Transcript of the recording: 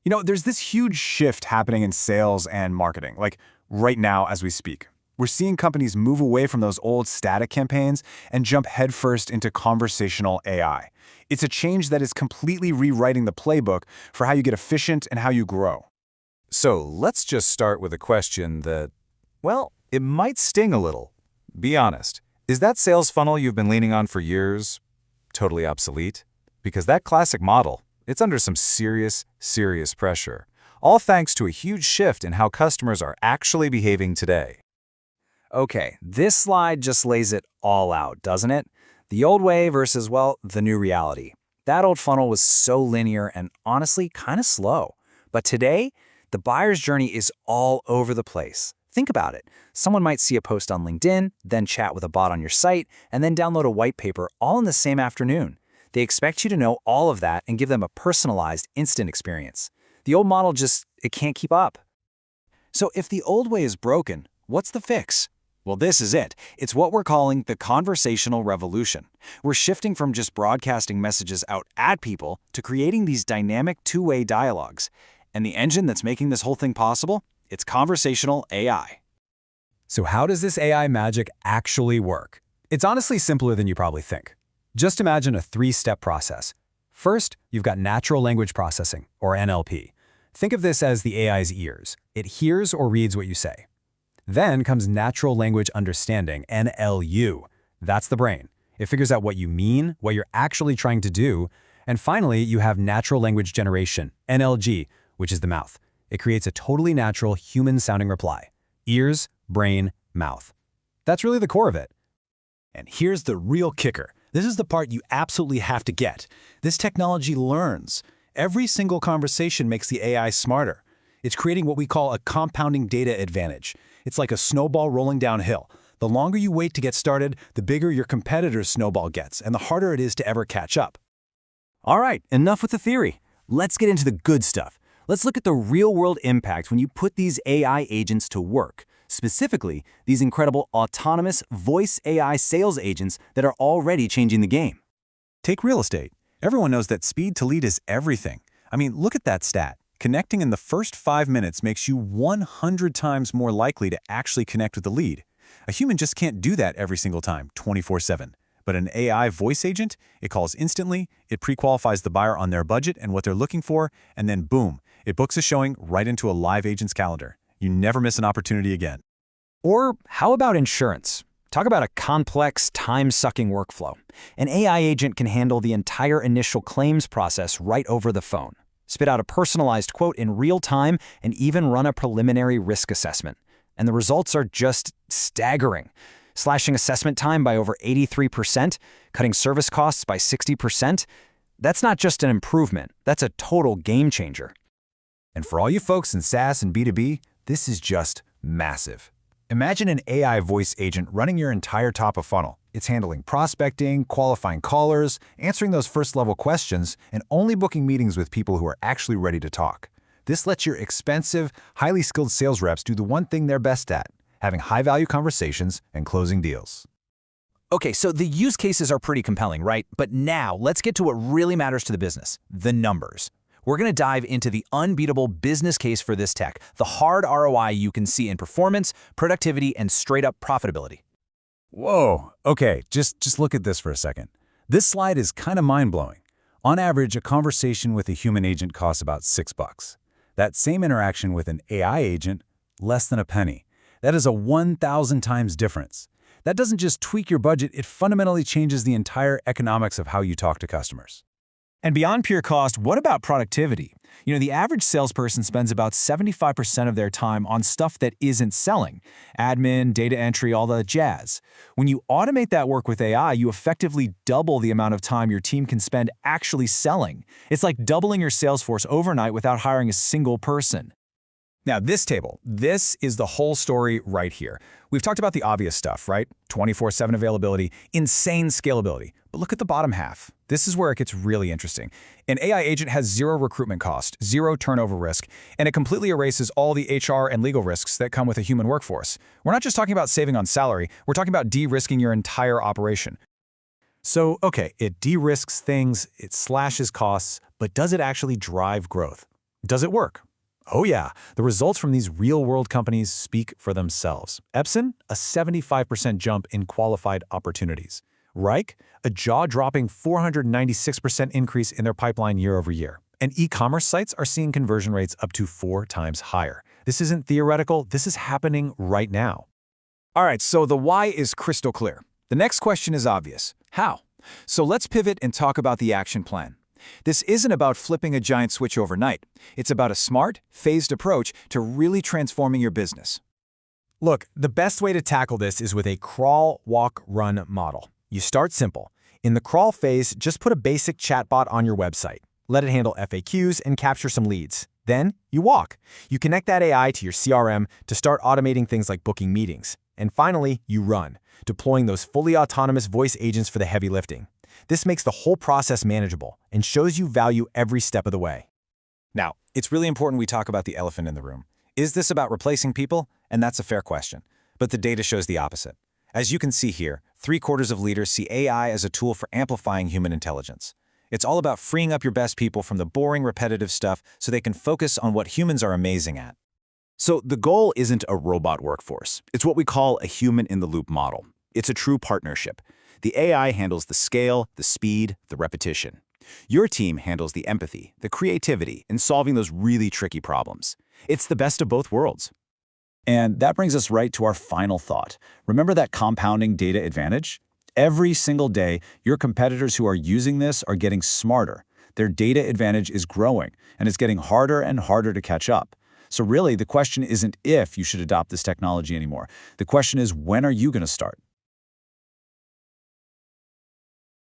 There's this huge shift happening in sales and marketing, like right now as we speak. We're seeing companies move away from those old static campaigns and jump headfirst into conversational AI. It's a change that is completely rewriting the playbook for how you get efficient and how you grow. So let's just start with a question that, well, it might sting a little. Be honest. Is that sales funnel you've been leaning on for years totally obsolete? Because that classic model, it's under some serious pressure, all thanks to a huge shift in how customers are actually behaving today. Okay, this slide just lays it all out, doesn't it? The old way versus, well, the new reality. That old funnel was so linear and honestly kind of slow. But today, the buyer's journey is all over the place. Think about it. Someone might see a post on LinkedIn, then chat with a bot on your site, and then download a white paper all in the same afternoon. They expect you to know all of that and give them a personalized, instant experience. The old model it can't keep up. So if the old way is broken, what's the fix? Well, this is it. It's what we're calling the conversational revolution. We're shifting from just broadcasting messages out at people to creating these dynamic two-way dialogues. And the engine that's making this whole thing possible? It's conversational AI. So how does this AI magic actually work? It's honestly simpler than you probably think. Just imagine a three-step process. First, you've got natural language processing, or NLP. Think of this as the AI's ears. It hears or reads what you say. Then comes natural language understanding, NLU. That's the brain. It figures out what you mean, what you're actually trying to do. And finally, you have natural language generation, NLG, which is the mouth. It creates a totally natural, human-sounding reply. Ears, brain, mouth. That's really the core of it. And here's the real kicker. This is the part you absolutely have to get. This technology learns. Every single conversation makes the AI smarter. It's creating what we call a compounding data advantage. It's like a snowball rolling downhill. The longer you wait to get started, the bigger your competitor's snowball gets, and the harder it is to ever catch up. All right, enough with the theory. Let's get into the good stuff. Let's look at the real-world impact when you put these AI agents to work. Specifically, these incredible autonomous voice AI sales agents that are already changing the game. Take real estate. Everyone knows that speed to lead is everything. I mean, look at that stat. Connecting in the first 5 minutes makes you 100 times more likely to actually connect with the lead. A human just can't do that every single time, 24/7. But an AI voice agent, it calls instantly, it pre-qualifies the buyer on their budget and what they're looking for, and then boom, it books a showing right into a live agent's calendar. You never miss an opportunity again. Or how about insurance? Talk about a complex, time-sucking workflow. An AI agent can handle the entire initial claims process right over the phone, spit out a personalized quote in real time, and even run a preliminary risk assessment. And the results are just staggering. Slashing assessment time by over 83%, cutting service costs by 60%. That's not just an improvement, that's a total game changer. And for all you folks in SaaS and B2B, this is just massive. Imagine an AI voice agent running your entire top of funnel. It's handling prospecting, qualifying callers, answering those first-level questions, and only booking meetings with people who are actually ready to talk. This lets your expensive, highly skilled sales reps do the one thing they're best at, having high-value conversations and closing deals. Okay, so the use cases are pretty compelling, right? But now, let's get to what really matters to the business, the numbers. We're going to dive into the unbeatable business case for this tech, the hard ROI you can see in performance, productivity, and straight-up profitability. Whoa, okay, just look at this for a second. This slide is kind of mind-blowing. On average, a conversation with a human agent costs about $6. That same interaction with an AI agent, less than a penny. That is a 1,000 times difference. That doesn't just tweak your budget, it fundamentally changes the entire economics of how you talk to customers. And beyond pure cost, what about productivity? The average salesperson spends about 75% of their time on stuff that isn't selling. Admin, data entry, all the jazz. When you automate that work with AI, you effectively double the amount of time your team can spend actually selling. It's like doubling your sales force overnight without hiring a single person. Now, this table, this is the whole story right here. We've talked about the obvious stuff, right? 24/7 availability, insane scalability. But look at the bottom half. This is where it gets really interesting. An AI agent has zero recruitment cost, zero turnover risk, and it completely erases all the HR and legal risks that come with a human workforce. We're not just talking about saving on salary, we're talking about de-risking your entire operation. So, okay, it de-risks things, it slashes costs, but does it actually drive growth? Does it work? Oh yeah, the results from these real-world companies speak for themselves. Epson, a 75% jump in qualified opportunities. Reich, a jaw-dropping 496% increase in their pipeline year over year. And e-commerce sites are seeing conversion rates up to 4 times higher. This isn't theoretical, this is happening right now. All right, so the why is crystal clear. The next question is obvious. How? So let's pivot and talk about the action plan. This isn't about flipping a giant switch overnight. It's about a smart, phased approach to really transforming your business. Look, the best way to tackle this is with a crawl, walk, run model. You start simple. In the crawl phase, just put a basic chatbot on your website. Let it handle FAQs and capture some leads. Then, you walk. You connect that AI to your CRM to start automating things like booking meetings. And finally, you run, deploying those fully autonomous voice agents for the heavy lifting. This makes the whole process manageable and shows you value every step of the way. Now, it's really important we talk about the elephant in the room. Is this about replacing people? And that's a fair question. But the data shows the opposite. As you can see here, 3/4 of leaders see AI as a tool for amplifying human intelligence. It's all about freeing up your best people from the boring, repetitive stuff so they can focus on what humans are amazing at. So the goal isn't a robot workforce. It's what we call a human-in-the-loop model. It's a true partnership. The AI handles the scale, the speed, the repetition. Your team handles the empathy, the creativity, and solving those really tricky problems. It's the best of both worlds. And that brings us right to our final thought. Remember that compounding data advantage? Every single day, your competitors who are using this are getting smarter. Their data advantage is growing, and it's getting harder and harder to catch up. So really, the question isn't if you should adopt this technology anymore. The question is, when are you going to start?